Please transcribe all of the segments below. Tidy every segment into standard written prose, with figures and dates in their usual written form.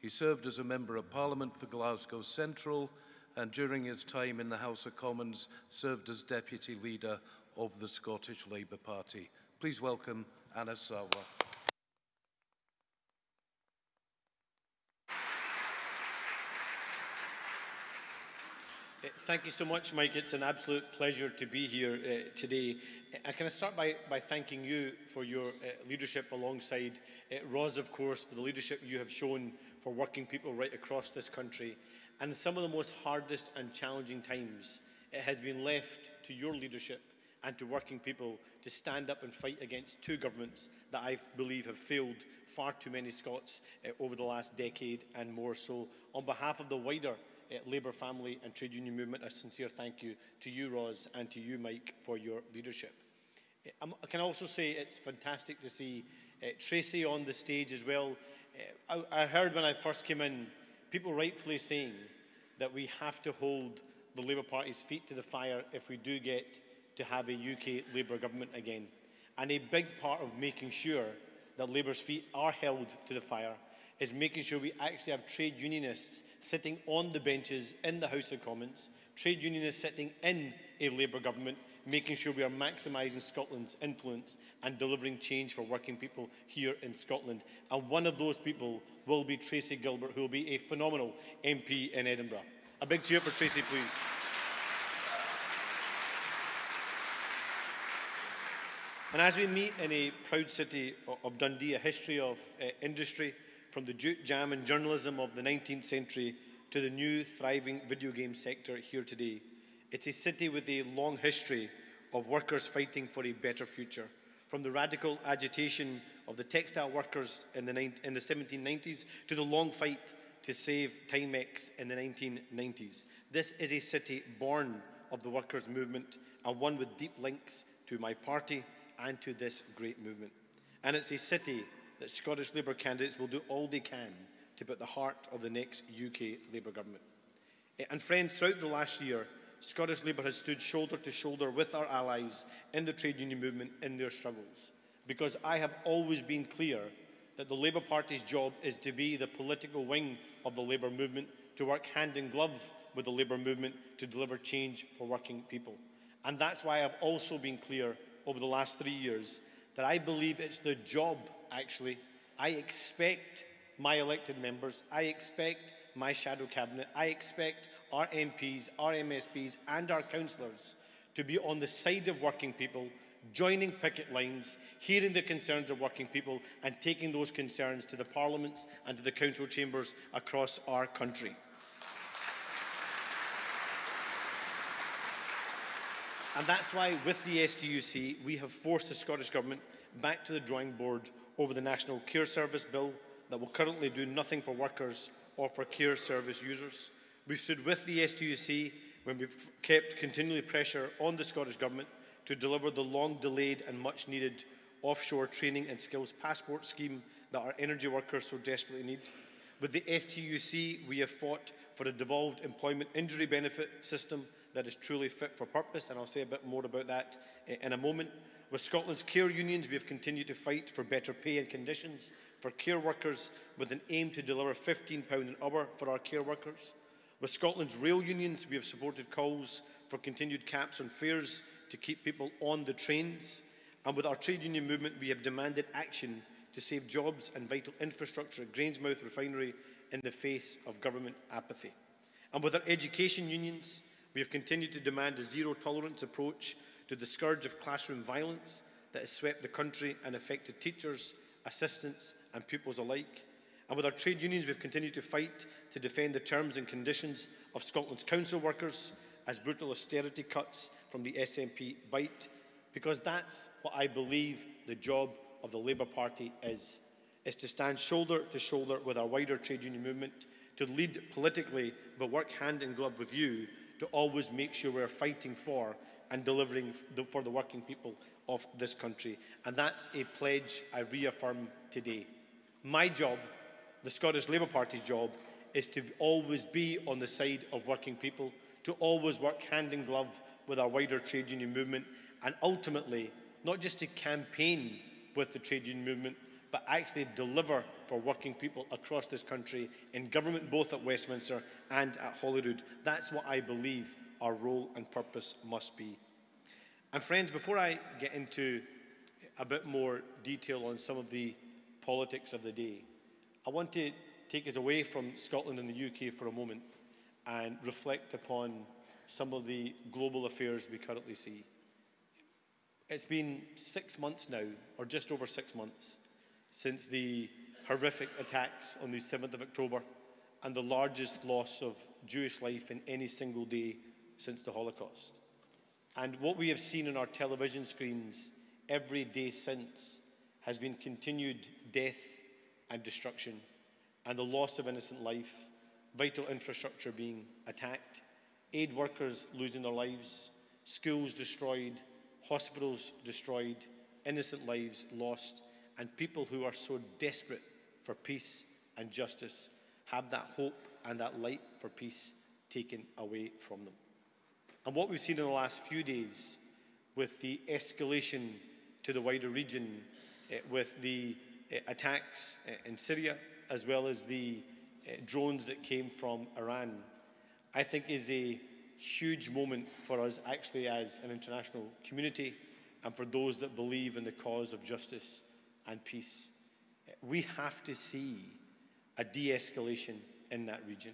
He served as a Member of Parliament for Glasgow Central and during his time in the House of Commons served as Deputy Leader of the Scottish Labour Party. Please welcome Anas Sarwar. Thank you so much, Mike. It's an absolute pleasure to be here today. Can I start by thanking you for your leadership alongside Ros, of course, for the leadership you have shown for working people right across this country. And in some of the most hardest and challenging times, it has been left to your leadership and to working people to stand up and fight against two governments that I believe have failed far too many Scots over the last decade and more. So on behalf of the wider Labour family and trade union movement, a sincere thank you to you, Ros, and to you, Mike, for your leadership. I can also say it's fantastic to see Tracy on the stage as well. I heard when I first came in, people rightfully saying that we have to hold the Labour Party's feet to the fire if we do get to have a UK Labour government again. And a big part of making sure that Labour's feet are held to the fire is making sure we actually have trade unionists sitting on the benches in the House of Commons, trade unionists sitting in a Labour government, making sure we are maximising Scotland's influence and delivering change for working people here in Scotland. And one of those people will be Tracy Gilbert, who will be a phenomenal MP in Edinburgh. A big cheer for Tracy, please. And as we meet in a proud city of Dundee, a history of industry, from the jute, jam and journalism of the 19th century to the new thriving video game sector here today, it's a city with a long history of workers fighting for a better future. From the radical agitation of the textile workers in the 1790s to the long fight to save Timex in the 1990s. This is a city born of the workers' movement and one with deep links to my party and to this great movement. And it's a city that Scottish Labour candidates will do all they can to put the heart of the next UK Labour government. And friends, throughout the last year, Scottish Labour has stood shoulder to shoulder with our allies in the trade union movement in their struggles, because I have always been clear that the Labour Party's job is to be the political wing of the Labour movement, to work hand in glove with the Labour movement to deliver change for working people. And that's why I've also been clear over the last 3 years that I believe it's the job, actually. I expect my elected members, I expect my shadow cabinet, I expect our MPs, our MSPs and our councillors to be on the side of working people, joining picket lines, hearing the concerns of working people and taking those concerns to the parliaments and to the council chambers across our country. And that's why, with the STUC, we have forced the Scottish Government back to the drawing board over the National Care Service Bill that will currently do nothing for workers or for care service users. We've stood with the STUC when we've kept continually pressure on the Scottish Government to deliver the long-delayed and much-needed offshore training and skills passport scheme that our energy workers so desperately need. With the STUC, we have fought for a devolved employment injury benefit system that is truly fit for purpose, and I'll say a bit more about that in a moment. With Scotland's care unions, we have continued to fight for better pay and conditions for care workers with an aim to deliver £15 an hour for our care workers. With Scotland's rail unions, we have supported calls for continued caps on fares to keep people on the trains. And with our trade union movement, we have demanded action to save jobs and vital infrastructure at Grangemouth refinery in the face of government apathy. And with our education unions, we have continued to demand a zero-tolerance approach to the scourge of classroom violence that has swept the country and affected teachers, assistants and pupils alike. And with our trade unions, we have continued to fight to defend the terms and conditions of Scotland's council workers as brutal austerity cuts from the SNP bite, because that's what I believe the job of the Labour Party is to stand shoulder to shoulder with our wider trade union movement, to lead politically but work hand in glove with you to always make sure we're fighting for and delivering for the working people of this country. And that's a pledge I reaffirm today. My job, the Scottish Labour Party's job, is to always be on the side of working people, to always work hand in glove with our wider trade union movement, and ultimately, not just to campaign with the trade union movement, but actually deliver for working people across this country in government, both at Westminster and at Holyrood. That's what I believe our role and purpose must be. And friends, before I get into a bit more detail on some of the politics of the day, I want to take us away from Scotland and the UK for a moment and reflect upon some of the global affairs we currently see. It's been 6 months now, or just over 6 months, since the horrific attacks on the 7th of October and the largest loss of Jewish life in any single day since the Holocaust. And what we have seen on our television screens every day since has been continued death and destruction, and the loss of innocent life, vital infrastructure being attacked, aid workers losing their lives, schools destroyed, hospitals destroyed, innocent lives lost, and people who are so desperate for peace and justice have that hope and that light for peace taken away from them. And what we've seen in the last few days with the escalation to the wider region, with the attacks in Syria, as well as the drones that came from Iran, I think is a huge moment for us actually as an international community and for those that believe in the cause of justice and peace. We have to see a de-escalation in that region.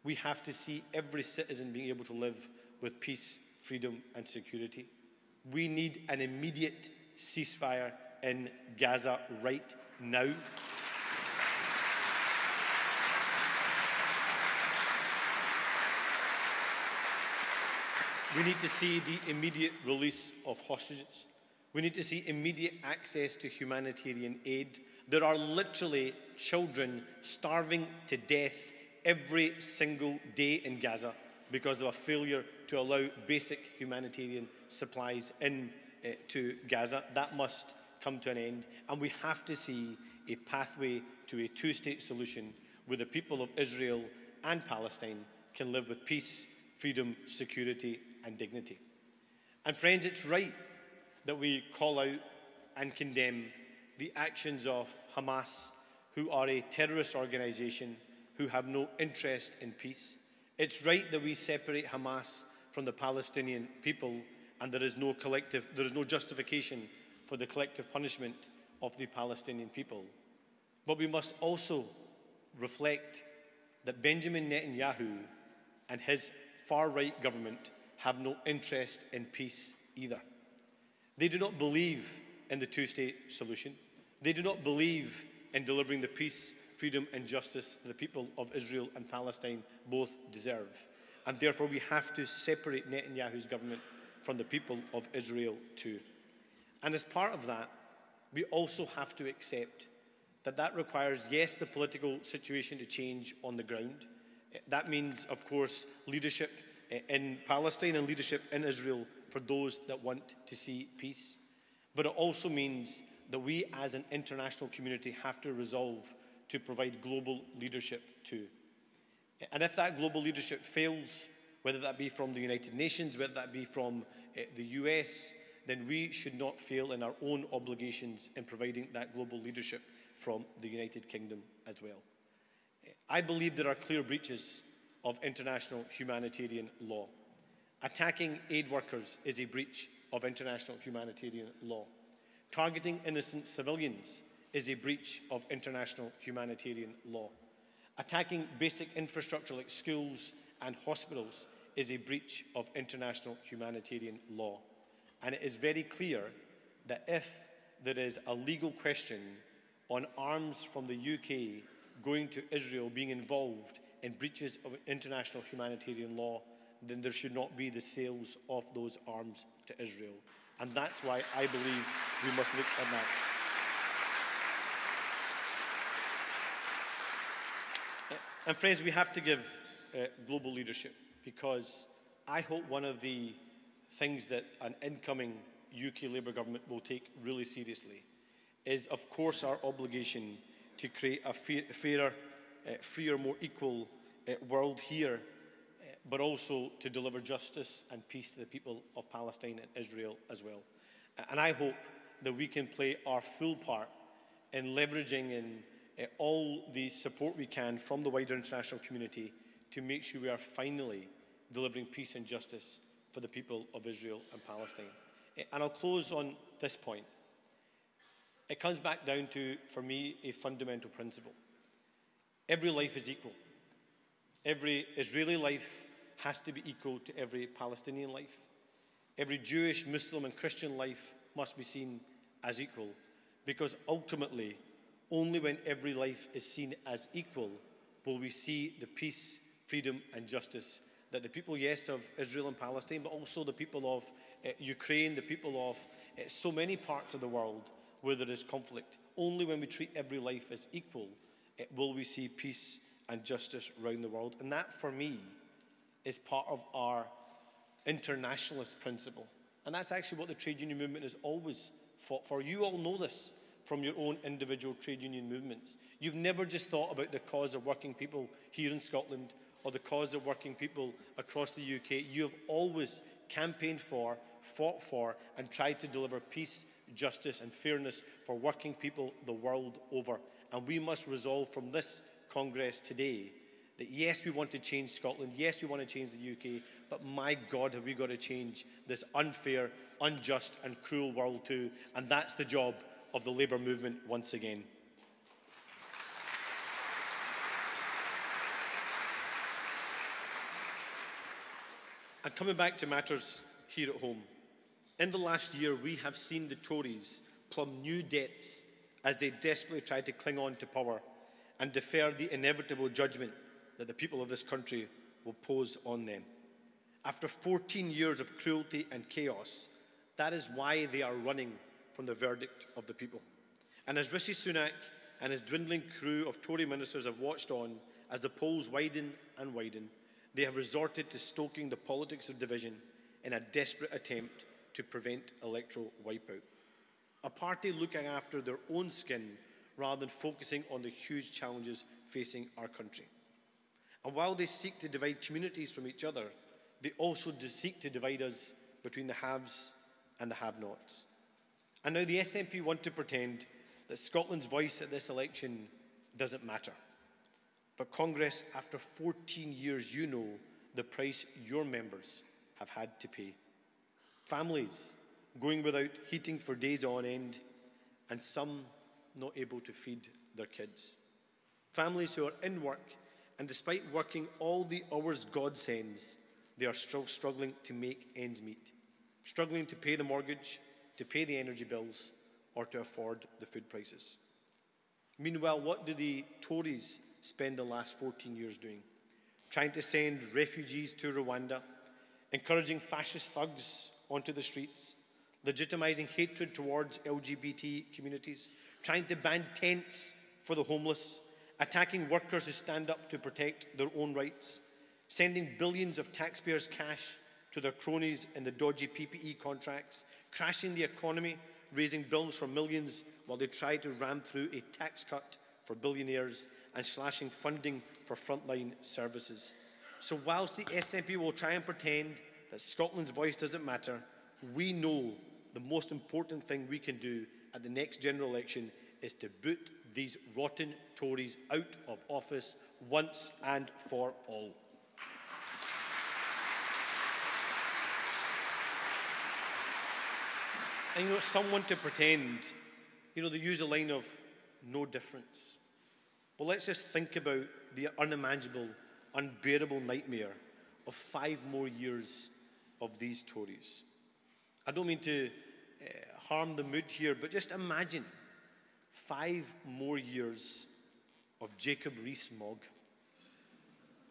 We have to see every citizen being able to live with peace, freedom and security. We need an immediate ceasefire in Gaza right now. We need to see the immediate release of hostages. We need to see immediate access to humanitarian aid. There are literally children starving to death every single day in Gaza because of a failure to allow basic humanitarian supplies to Gaza. That must come to an end. And we have to see a pathway to a two-state solution where the people of Israel and Palestine can live with peace, freedom, security, and dignity. And friends, it's right that we call out and condemn the actions of Hamas, who are a terrorist organization who have no interest in peace. It's right that we separate Hamas from the Palestinian people, and there is no justification for the collective punishment of the Palestinian people. But we must also reflect that Benjamin Netanyahu and his far-right government have no interest in peace either. They do not believe in the two-state solution. They do not believe in delivering the peace, freedom and justice that the people of Israel and Palestine both deserve. And therefore we have to separate Netanyahu's government from the people of Israel too. And as part of that, we also have to accept that that requires, yes, the political situation to change on the ground. That means, of course, leadership in Palestine and leadership in Israel for those that want to see peace. But it also means that we as an international community have to resolve to provide global leadership too. And if that global leadership fails, whether that be from the United Nations, whether that be from the US, then we should not fail in our own obligations in providing that global leadership from the United Kingdom as well. I believe there are clear breaches of international humanitarian law. Attacking aid workers is a breach of international humanitarian law. Targeting innocent civilians is a breach of international humanitarian law. Attacking basic infrastructure like schools and hospitals is a breach of international humanitarian law. And it is very clear that if there is a legal question on arms from the UK going to Israel being involved in breaches of international humanitarian law, then there should not be the sales of those arms to Israel. And that's why I believe we must look at that. And friends, we have to give global leadership, because I hope one of the things that an incoming UK Labour government will take really seriously is, of course, our obligation to create a fairer, freer, more equal world here, but also to deliver justice and peace to the people of Palestine and Israel as well. And I hope that we can play our full part in leveraging and all the support we can from the wider international community to make sure we are finally delivering peace and justice for the people of Israel and Palestine. And I'll close on this point. It comes back down to, for me, a fundamental principle. Every life is equal. Every Israeli life has to be equal to every Palestinian life. Every Jewish, Muslim, and Christian life must be seen as equal, because ultimately, only when every life is seen as equal will we see the peace, freedom, and justice that the people, yes, of Israel and Palestine, but also the people of Ukraine, the people of so many parts of the world where there is conflict. Only when we treat every life as equal will we see peace and justice around the world. And that, for me, is part of our internationalist principle. And that's actually what the trade union movement has always fought for. You all know this from your own individual trade union movements. You've never just thought about the cause of working people here in Scotland or the cause of working people across the UK. You have always campaigned for, fought for, and tried to deliver peace, justice, and fairness for working people the world over. And we must resolve from this Congress today that yes, we want to change Scotland, yes, we want to change the UK, but my God, have we got to change this unfair, unjust, and cruel world too. And that's the job of the Labour movement once again. And coming back to matters here at home, in the last year we have seen the Tories plumb new depths as they desperately try to cling on to power and defer the inevitable judgment that the people of this country will pose on them. After 14 years of cruelty and chaos, that is why they are running from the verdict of the people. And as Rishi Sunak and his dwindling crew of Tory ministers have watched on as the polls widen and widen, they have resorted to stoking the politics of division in a desperate attempt to prevent electoral wipeout. A party looking after their own skin rather than focusing on the huge challenges facing our country. And while they seek to divide communities from each other, they also seek to divide us between the haves and the have-nots. And now the SNP want to pretend that Scotland's voice at this election doesn't matter. But Congress, after 14 years, you know the price your members have had to pay. Families going without heating for days on end, and some not able to feed their kids. Families who are in work, and despite working all the hours God sends, they are still struggling to make ends meet, struggling to pay the mortgage, to pay the energy bills, or to afford the food prices. Meanwhile, what do the Tories spend the last 14 years doing? Trying to send refugees to Rwanda, encouraging fascist thugs onto the streets, legitimising hatred towards LGBT communities, trying to ban tents for the homeless, attacking workers who stand up to protect their own rights, sending billions of taxpayers' cash to their cronies in the dodgy PPE contracts, crashing the economy, raising bills for millions while they try to ram through a tax cut for billionaires and slashing funding for frontline services. So whilst the SNP will try and pretend that Scotland's voice doesn't matter, we know the most important thing we can do at the next general election is to boot these rotten Tories out of office once and for all. And some want to pretend, they use a line of no difference. Well, let's just think about the unimaginable, unbearable nightmare of 5 more years of these Tories. I don't mean to harm the mood here, but just imagine 5 more years of Jacob Rees-Mogg,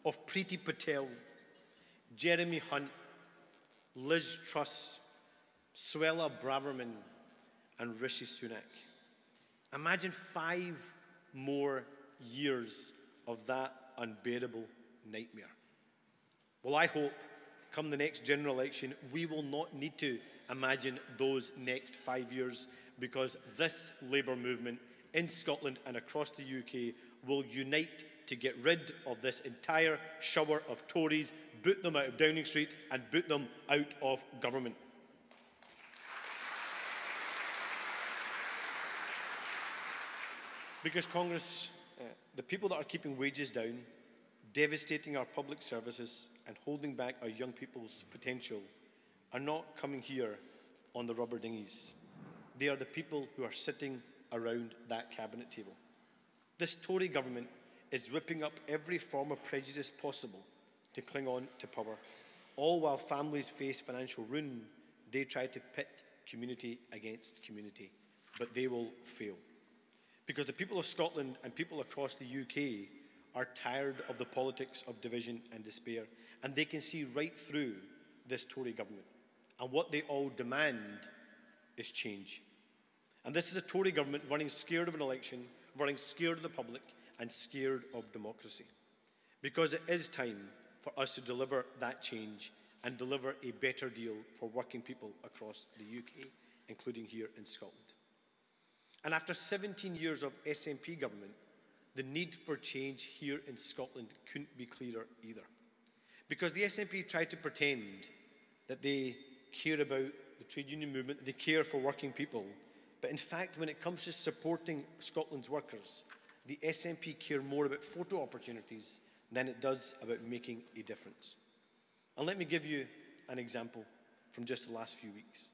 of Priti Patel, Jeremy Hunt, Liz Truss, Suella Braverman, and Rishi Sunak. Imagine 5 more years of that unbearable nightmare. Well, I hope, come the next general election, we will not need to imagine those next 5 years, because this Labour movement in Scotland and across the UK will unite to get rid of this entire shower of Tories, boot them out of Downing Street and boot them out of government. Because Congress, the people that are keeping wages down, devastating our public services and holding back our young people's potential are not coming here on the rubber dinghies. They are the people who are sitting around that cabinet table. This Tory government is whipping up every form of prejudice possible to cling on to power. All while families face financial ruin, they try to pit community against community, but they will fail. Because the people of Scotland and people across the UK are tired of the politics of division and despair, and they can see right through this Tory government. And what they all demand is change. And this is a Tory government running scared of an election, running scared of the public, and scared of democracy. Because it is time for us to deliver that change and deliver a better deal for working people across the UK, including here in Scotland. And after 17 years of SNP government, the need for change here in Scotland couldn't be clearer either. Because the SNP tried to pretend that they care about the trade union movement, they care for working people, but in fact, when it comes to supporting Scotland's workers, the SNP care more about photo opportunities than it does about making a difference. And let me give you an example from just the last few weeks.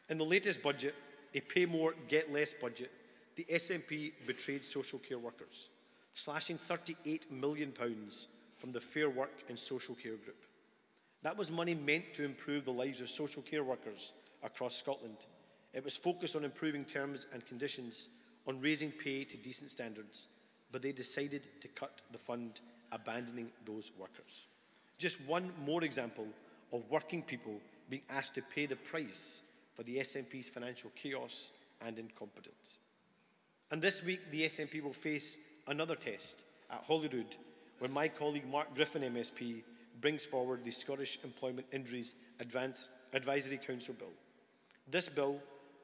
In the latest budget, a pay more, get less budget, the SNP betrayed social care workers, slashing £38 million from the Fair Work and Social Care Group. That was money meant to improve the lives of social care workers across Scotland. It was focused on improving terms and conditions, on raising pay to decent standards, but they decided to cut the fund, abandoning those workers. Just one more example of working people being asked to pay the price for the SNP's financial chaos and incompetence. And this week, the SNP will face another test at Holyrood, where my colleague Mark Griffin MSP brings forward the Scottish Employment Injuries Advisory Council Bill. This bill,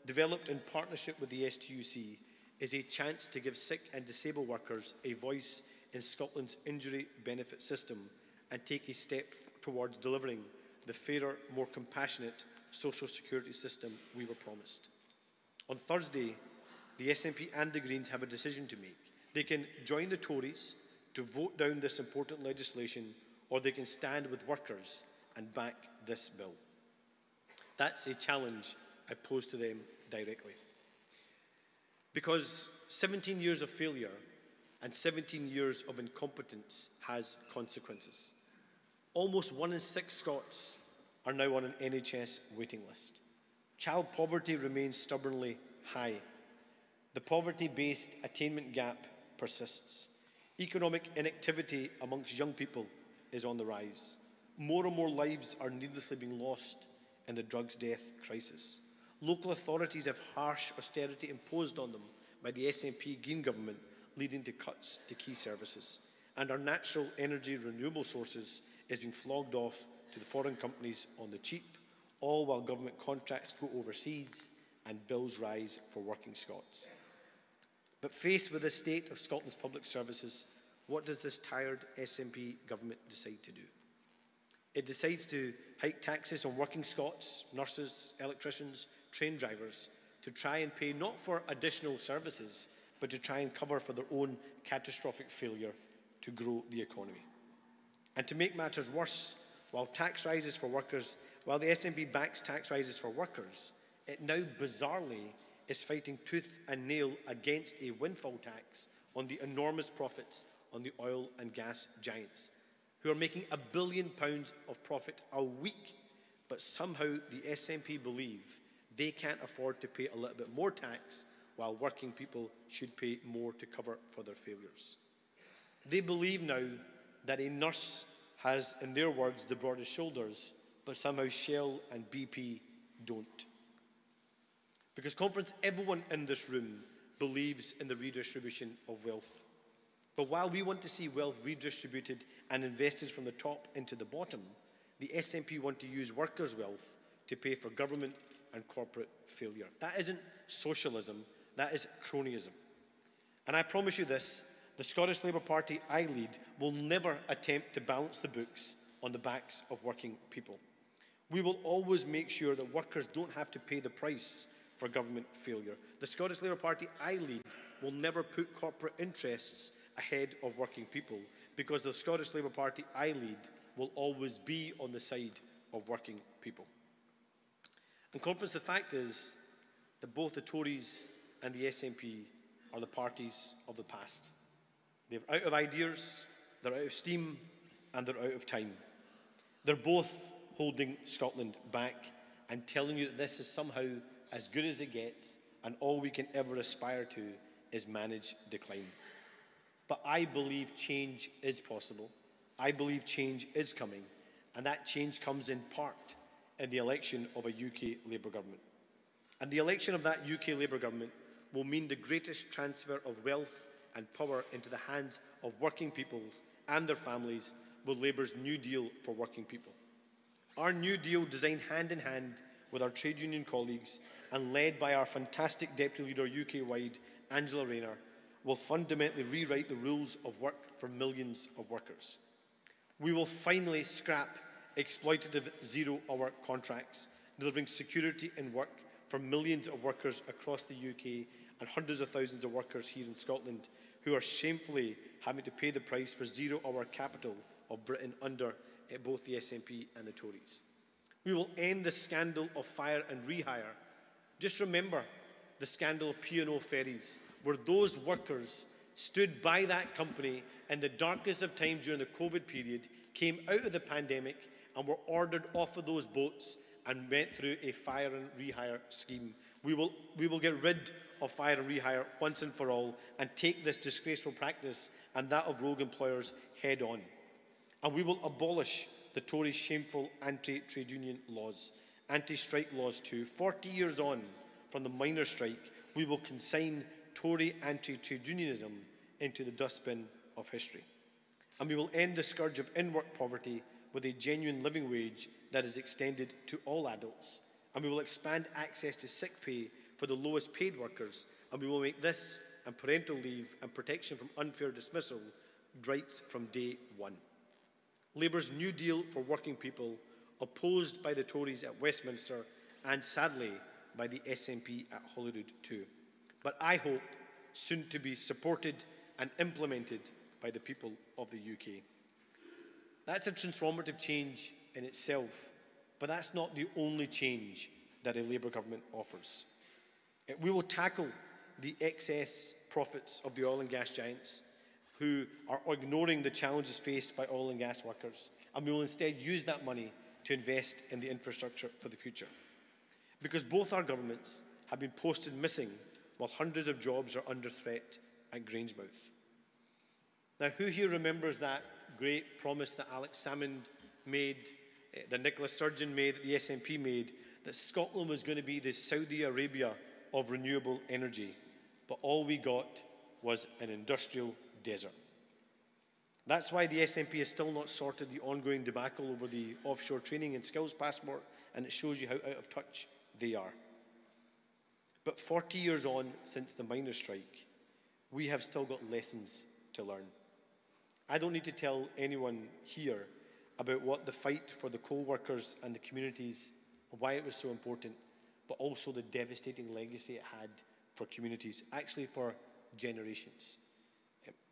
developed in partnership with the STUC, is a chance to give sick and disabled workers a voice in Scotland's injury benefit system and take a step towards delivering the fairer, more compassionate social security system we were promised. On Thursday, the SNP and the Greens have a decision to make. They can join the Tories to vote down this important legislation, or they can stand with workers and back this bill. That's a challenge I pose to them directly. Because 17 years of failure and 17 years of incompetence has consequences. Almost 1 in 6 Scots are now on an NHS waiting list. Child poverty remains stubbornly high. The poverty-based attainment gap persists. Economic inactivity amongst young people is on the rise. More and more lives are needlessly being lost in the drugs death crisis. Local authorities have harsh austerity imposed on them by the SNP Green government, leading to cuts to key services. And our natural energy renewable sources is being flogged off to the foreign companies on the cheap, all while government contracts go overseas and bills rise for working Scots. But faced with the state of Scotland's public services, what does this tired SNP government decide to do? It decides to hike taxes on working Scots, nurses, electricians, train drivers, to try and pay not for additional services, but to try and cover for their own catastrophic failure to grow the economy. And to make matters worse, while the SNP backs tax rises for workers, it now bizarrely is fighting tooth and nail against a windfall tax on the enormous profits on the oil and gas giants, who are making £1 billion of profit a week, but somehow the SNP believe they can't afford to pay a little bit more tax, while working people should pay more to cover for their failures. They believe now that a nurse has, in their words, the broadest shoulders, but somehow Shell and BP don't. Because, conference, everyone in this room believes in the redistribution of wealth. But while we want to see wealth redistributed and invested from the top into the bottom, the SNP want to use workers' wealth to pay for government and corporate failure. That isn't socialism, that is cronyism. And I promise you this, the Scottish Labour Party I lead will never attempt to balance the books on the backs of working people. We will always make sure that workers don't have to pay the price for government failure. The Scottish Labour Party I lead will never put corporate interests ahead of working people, because the Scottish Labour Party I lead will always be on the side of working people. And conference, the fact is that both the Tories and the SNP are the parties of the past. They're out of ideas, they're out of steam, and they're out of time. They're both holding Scotland back and telling you that this is somehow as good as it gets, and all we can ever aspire to is manage decline. But I believe change is possible. I believe change is coming, and that change comes in part in the election of a UK Labour government. And the election of that UK Labour government will mean the greatest transfer of wealth and power into the hands of working people and their families with Labour's New Deal for working people. Our New Deal, designed hand in hand with our trade union colleagues and led by our fantastic Deputy Leader UK-wide, Angela Rayner, will fundamentally rewrite the rules of work for millions of workers. We will finally scrap exploitative zero-hour contracts, delivering security in work for millions of workers across the UK and hundreds of thousands of workers here in Scotland who are shamefully having to pay the price for zero-hour capital of Britain under both the SNP and the Tories. We will end the scandal of fire and rehire. Just remember the scandal of P&O ferries, where those workers stood by that company in the darkest of times during the COVID period, came out of the pandemic and were ordered off of those boats and went through a fire and rehire scheme. We will get rid of fire and rehire once and for all and take this disgraceful practice and that of rogue employers head on. And we will abolish the Tories' shameful anti-trade union laws, anti-strike laws too. 40 years on from the miners' strike, we will consign Tory anti-trade unionism into the dustbin of history. And we will end the scourge of in-work poverty with a genuine living wage that is extended to all adults. And we will expand access to sick pay for the lowest paid workers. And we will make this and parental leave and protection from unfair dismissal rights from day one. Labour's New Deal for working people, opposed by the Tories at Westminster and sadly by the SNP at Holyrood too. But I hope soon to be supported and implemented by the people of the UK. That's a transformative change in itself, but that's not the only change that a Labour government offers. We will tackle the excess profits of the oil and gas giants who are ignoring the challenges faced by oil and gas workers, and we will instead use that money to invest in the infrastructure for the future. Because both our governments have been posted missing while hundreds of jobs are under threat at Grangemouth. Now, who here remembers that great promise that Alex Salmond made, that Nicola Sturgeon made, that the SNP made, that Scotland was going to be the Saudi Arabia of renewable energy, but all we got was an industrial desert. That's why the SNP has still not sorted the ongoing debacle over the offshore training and skills passport, and it shows you how out of touch they are. But 40 years on since the miners' strike, we have still got lessons to learn. I don't need to tell anyone here about what the fight for the coal workers and the communities, why it was so important, but also the devastating legacy it had for communities, actually for generations.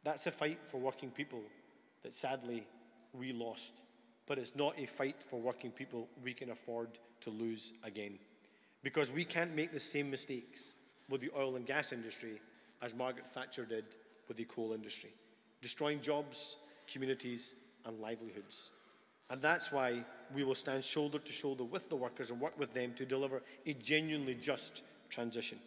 That's a fight for working people that sadly we lost, but it's not a fight for working people we can afford to lose again. Because we can't make the same mistakes with the oil and gas industry as Margaret Thatcher did with the coal industry, destroying jobs, communities and livelihoods. And that's why we will stand shoulder to shoulder with the workers and work with them to deliver a genuinely just transition.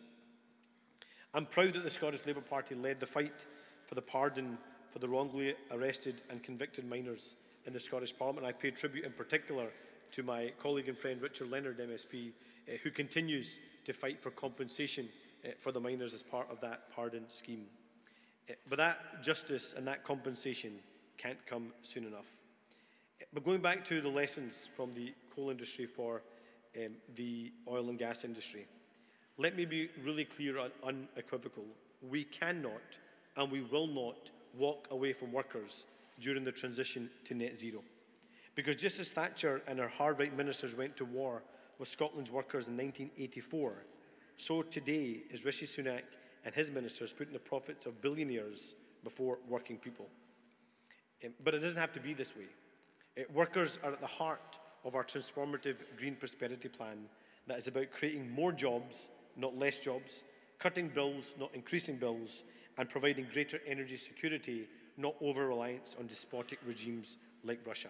I'm proud that the Scottish Labour Party led the fight for the pardon for the wrongly arrested and convicted miners in the Scottish Parliament. I pay tribute in particular to my colleague and friend Richard Leonard, MSP, who continues to fight for compensation for the miners as part of that pardon scheme. But that justice and that compensation can't come soon enough. But going back to the lessons from the coal industry for the oil and gas industry, let me be really clear and unequivocal. We cannot and we will not walk away from workers during the transition to net zero. Because just as Thatcher and her hard right ministers went to war with Scotland's workers in 1984, so today is Rishi Sunak and his ministers putting the profits of billionaires before working people. But it doesn't have to be this way. Workers are at the heart of our transformative green prosperity plan that is about creating more jobs, not less jobs, cutting bills, not increasing bills, and providing greater energy security, not over-reliance on despotic regimes like Russia.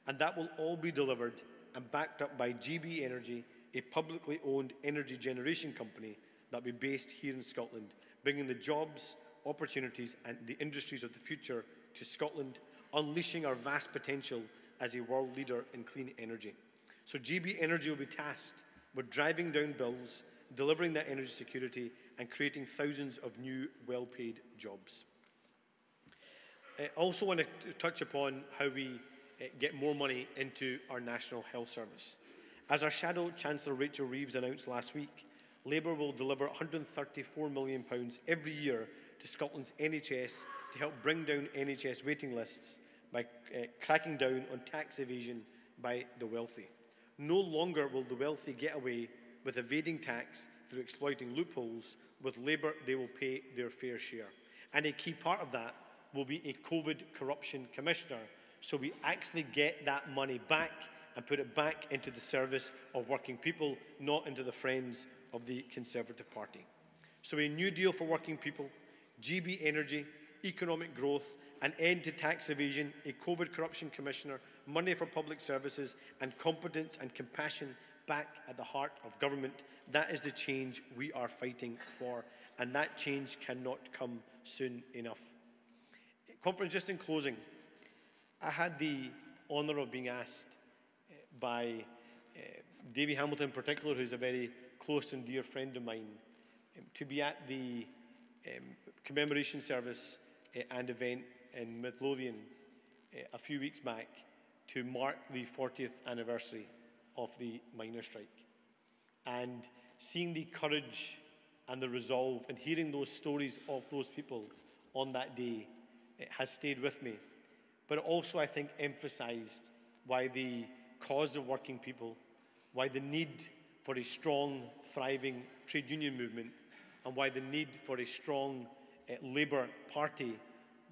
And that will all be delivered and backed up by GB Energy, a publicly owned energy generation company that will be based here in Scotland, bringing the jobs, opportunities and the industries of the future to Scotland, unleashing our vast potential as a world leader in clean energy. So GB Energy will be tasked with driving down bills, delivering that energy security and creating thousands of new well-paid jobs. I also want to touch upon how we get more money into our National Health Service. As our Shadow Chancellor Rachel Reeves announced last week, Labour will deliver £134 million every year to Scotland's NHS to help bring down NHS waiting lists by cracking down on tax evasion by the wealthy. No longer will the wealthy get away with evading tax through exploiting loopholes. With Labour, they will pay their fair share. And a key part of that will be a COVID corruption commissioner, so we actually get that money back and put it back into the service of working people, not into the friends of the Conservative Party. So a new deal for working people, GB Energy, economic growth, an end to tax evasion, a COVID corruption commissioner, money for public services, and competence and compassion back at the heart of government. That is the change we are fighting for, and that change cannot come soon enough. Conference, just in closing, I had the honour of being asked by Davy Hamilton in particular, who's a very close and dear friend of mine, to be at the commemoration service and event in Midlothian a few weeks back to mark the 40th anniversary of the miners' strike. And seeing the courage and the resolve and hearing those stories of those people on that day, it has stayed with me. But it also, I think, emphasised why the cause of working people, why the need for a strong, thriving trade union movement, and why the need for a strong Labour Party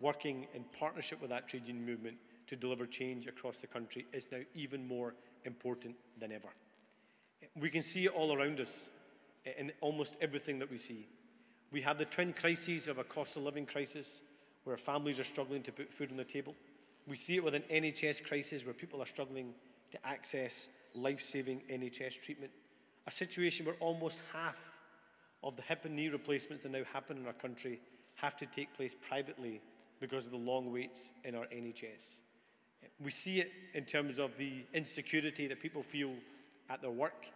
working in partnership with that trade union movement to deliver change across the country is now even more important than ever. We can see it all around us in almost everything that we see. We have the twin crises of a cost of living crisis where families are struggling to put food on the table. We see it with an NHS crisis where people are struggling to access life-saving NHS treatment. A situation where almost half of the hip and knee replacements that now happen in our country have to take place privately because of the long waits in our NHS. We see it in terms of the insecurity that people feel at their work.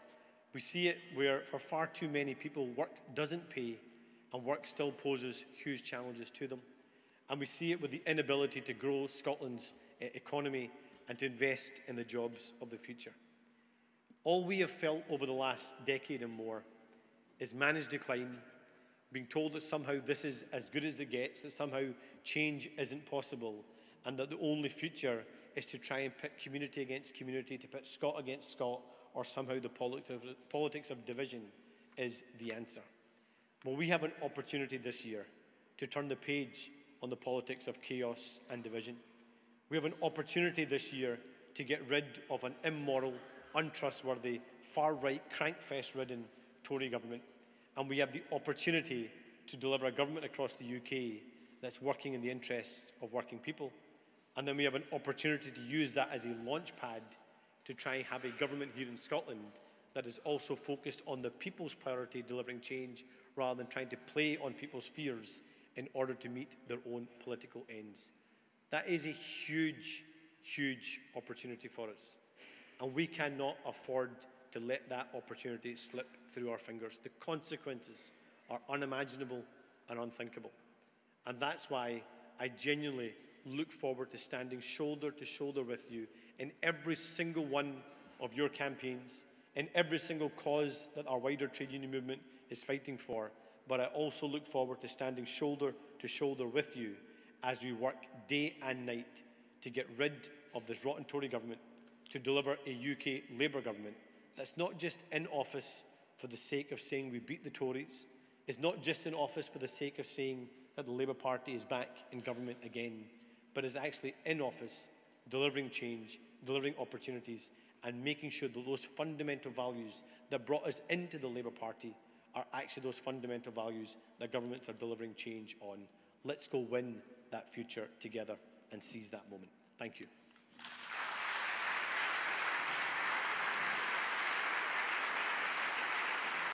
We see it where for far too many people work doesn't pay and work still poses huge challenges to them. And we see it with the inability to grow Scotland's economy and to invest in the jobs of the future. All we have felt over the last decade and more is managed decline, being told that somehow this is as good as it gets, that somehow change isn't possible, and that the only future is to try and pit community against community, to pit Scot against Scot, or somehow the politics of division is the answer. Well, we have an opportunity this year to turn the page on the politics of chaos and division. We have an opportunity this year to get rid of an immoral, untrustworthy, far-right, crankfest-ridden Tory government. And we have the opportunity to deliver a government across the UK that's working in the interests of working people. And then we have an opportunity to use that as a launch pad to try and have a government here in Scotland that is also focused on the people's priority, delivering change, rather than trying to play on people's fears in order to meet their own political ends. That is a huge, huge opportunity for us. And we cannot afford to let that opportunity slip through our fingers. The consequences are unimaginable and unthinkable. And that's why I genuinely look forward to standing shoulder to shoulder with you in every single one of your campaigns, in every single cause that our wider trade union movement is fighting for. But I also look forward to standing shoulder to shoulder with you as we work day and night to get rid of this rotten Tory government, to deliver a UK Labour government that's not just in office for the sake of saying we beat the Tories, is not just in office for the sake of saying that the Labour Party is back in government again, but is actually in office, delivering change, delivering opportunities, and making sure that those fundamental values that brought us into the Labour Party are actually those fundamental values that governments are delivering change on. Let's go win that future together and seize that moment. Thank you.